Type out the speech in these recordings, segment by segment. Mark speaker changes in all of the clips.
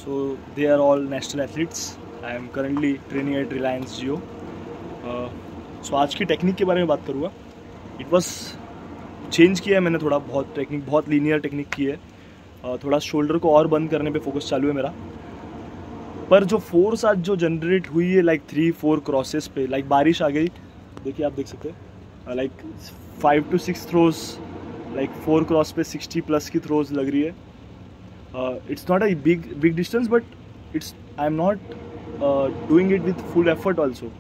Speaker 1: So they are all national athletes. I am currently training at Reliance Jio. So आज की technique के बारे में बात करूँगा. इट वॉज चेंज किया है मैंने थोड़ा, बहुत लीनियर टेक्निक की है. थोड़ा शोल्डर को और बंद करने पे फोकस चालू है मेरा. पर जो फोर्स आज जो जनरेट हुई है लाइक 3-4 क्रॉसेस पे, लाइक बारिश आ गई, देखिए आप देख सकते हैं, like 5 to 6 throws, like 4 cross पे 60+ की थ्रोज लग रही है. It's not a big distance, but I am not doing it with full effort also.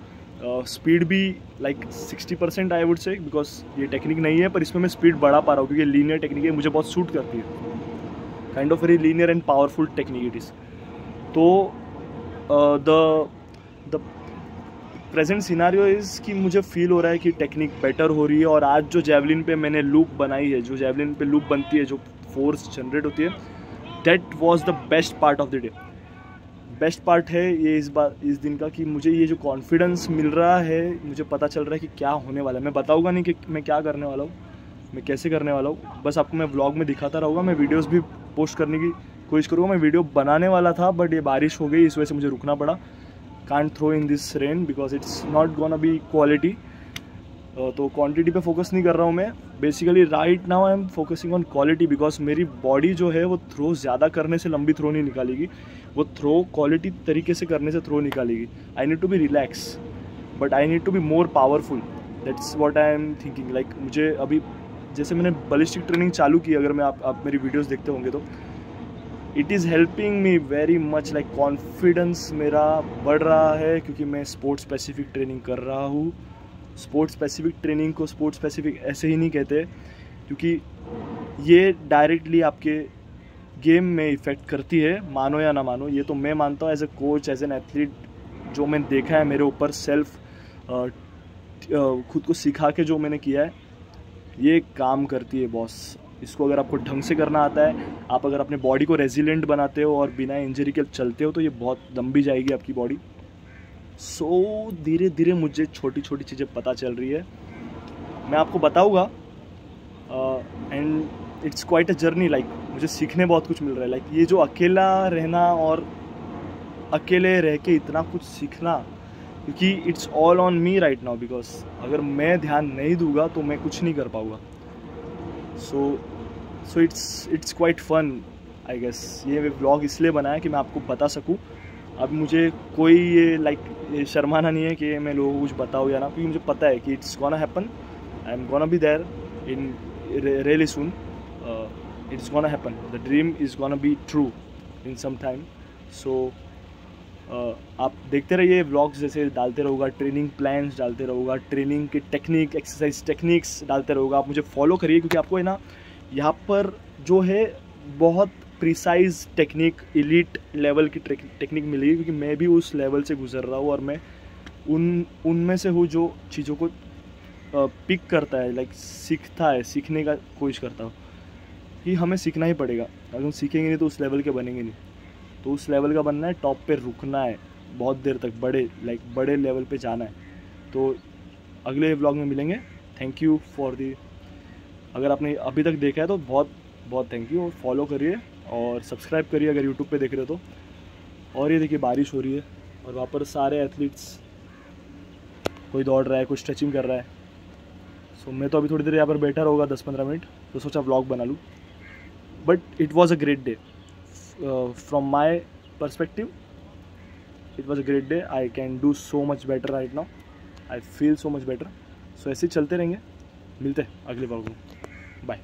Speaker 1: Speed भी like 60% I would say, because ये टेक्निक नहीं है, पर इसमें मैं स्पीड बढ़ा पा रहा हूँ क्योंकि लीनियर टेक्निक है, मुझे बहुत सूट करती है. Kind of very linear and powerful technique it is. तो द प्रेजेंट सिनारियो इज़ कि मुझे फील हो रहा है कि टेक्निक बेटर हो रही है. और आज जो जेवलिन पे मैंने लूप बनाई है, जो जेवलिन पे लूप बनती है, जो फोर्स जनरेट होती है, that was the best part of the day. Best part है ये इस दिन का कि मुझे ये जो कॉन्फिडेंस मिल रहा है, मुझे पता चल रहा है कि क्या होने वाला है. मैं बताऊंगा नहीं कि मैं क्या करने वाला हूँ, मैं कैसे करने वाला हूँ, बस आपको मैं व्लॉग में दिखाता रहूँगा. मैं वीडियोस भी पोस्ट करने की कोशिश करूँगा. मैं वीडियो बनाने वाला था, बट ये बारिश हो गई, इस वजह से मुझे रुकना पड़ा. Can't throw in this rain because it's not gonna be quality. तो क्वांटिटी पे फोकस नहीं कर रहा हूँ मैं. Basically right now I am focusing on quality, because मेरी बॉडी जो है वो थ्रो ज़्यादा करने से लंबी थ्रो नहीं निकालेगी, वो थ्रो क्वालिटी तरीके से करने से थ्रो निकालेगी. I need to be relax, but I need to be more powerful. That's what I am thinking. Like मुझे अभी जैसे मैंने बलिस्टिक ट्रेनिंग चालू की, अगर मैं आप मेरी वीडियोज़ देखते होंगे तो it is helping me very much. Like confidence मेरा बढ़ रहा है क्योंकि मैं स्पोर्ट्स स्पेसिफिक ट्रेनिंग कर रहा हूँ. स्पोर्ट्स स्पेसिफिक ट्रेनिंग को स्पोर्ट्स स्पेसिफिक ऐसे ही नहीं कहते, क्योंकि ये डायरेक्टली आपके गेम में इफ़ेक्ट करती है, मानो या ना मानो. ये तो मैं मानता हूँ as a coach, as an athlete. जो मैंने देखा है मेरे ऊपर सेल्फ खुद को सिखा के जो मैंने किया है, ये काम करती है बॉस. इसको अगर आपको ढंग से करना आता है, आप अगर अपने बॉडी को रेजिलेंट बनाते हो और बिना इंजरी के चलते हो, तो ये बहुत लंबी जाएगी आपकी बॉडी. सो धीरे धीरे मुझे छोटी छोटी चीज़ें पता चल रही है, मैं आपको बताऊँगा. And it's quite a journey. Like मुझे सीखने बहुत कुछ मिल रहा है. लाइक ये जो अकेला रहना और अकेले रह के इतना कुछ सीखना, क्योंकि it's all on me right now, because अगर मैं ध्यान नहीं दूंगा तो मैं कुछ नहीं कर पाऊँगा. So it's quite fun I guess. ये व्लॉग इसलिए बनाया कि मैं आपको बता सकूँ. अब मुझे कोई ये शर्माना नहीं है कि मैं लोगों को कुछ बताऊँ या ना, क्योंकि मुझे पता है कि it's gonna happen. I am gonna be there in really soon. It's gonna happen. The dream is gonna be true in some time. So आप देखते रहिए व्लॉग्स, जैसे डालते रहूँगा, ट्रेनिंग प्लान्स डालते रहूँगा, ट्रेनिंग के टेक्निक, एक्सरसाइज टेक्निक्स डालते रहूँगा. आप मुझे फॉलो करिए, क्योंकि आपको है ना यहाँ पर जो है बहुत प्रिसाइज टेक्निक, एलीट लेवल की टेक्निक मिलेगी, क्योंकि मैं भी उस लेवल से गुजर रहा हूँ और मैं उनमें से हूँ जो चीज़ों को पिक करता है, लाइक सीखता है, सीखने का कोशिश करता हूँ. कि हमें सीखना ही पड़ेगा, अगर हम सीखेंगे नहीं तो उस लेवल के बनेंगे नहीं. तो उस लेवल का बनना है, टॉप पे रुकना है बहुत देर तक, बड़े लेवल पे जाना है. तो अगले व्लॉग में मिलेंगे. थैंक यू फॉर दी, अगर आपने अभी तक देखा है तो बहुत बहुत थैंक यू. और फॉलो करिए और सब्सक्राइब करिए अगर यूट्यूब पे देख रहे हो तो. और ये देखिए बारिश हो रही है और वहाँ पर सारे एथलीट्स, कोई दौड़ रहा है, कोई स्ट्रेचिंग कर रहा है. सो मैं तो अभी थोड़ी देर यहाँ पर बैठा रहूँगा 10-15 मिनट, तो सोचा व्लॉग बना लूँ. But it was a great day from my perspective. It was a great day. I can do so much better right now. I feel so much better. So ऐसे ही चलते रहेंगे. मिलते हैं अगले व्लॉग में. बाय.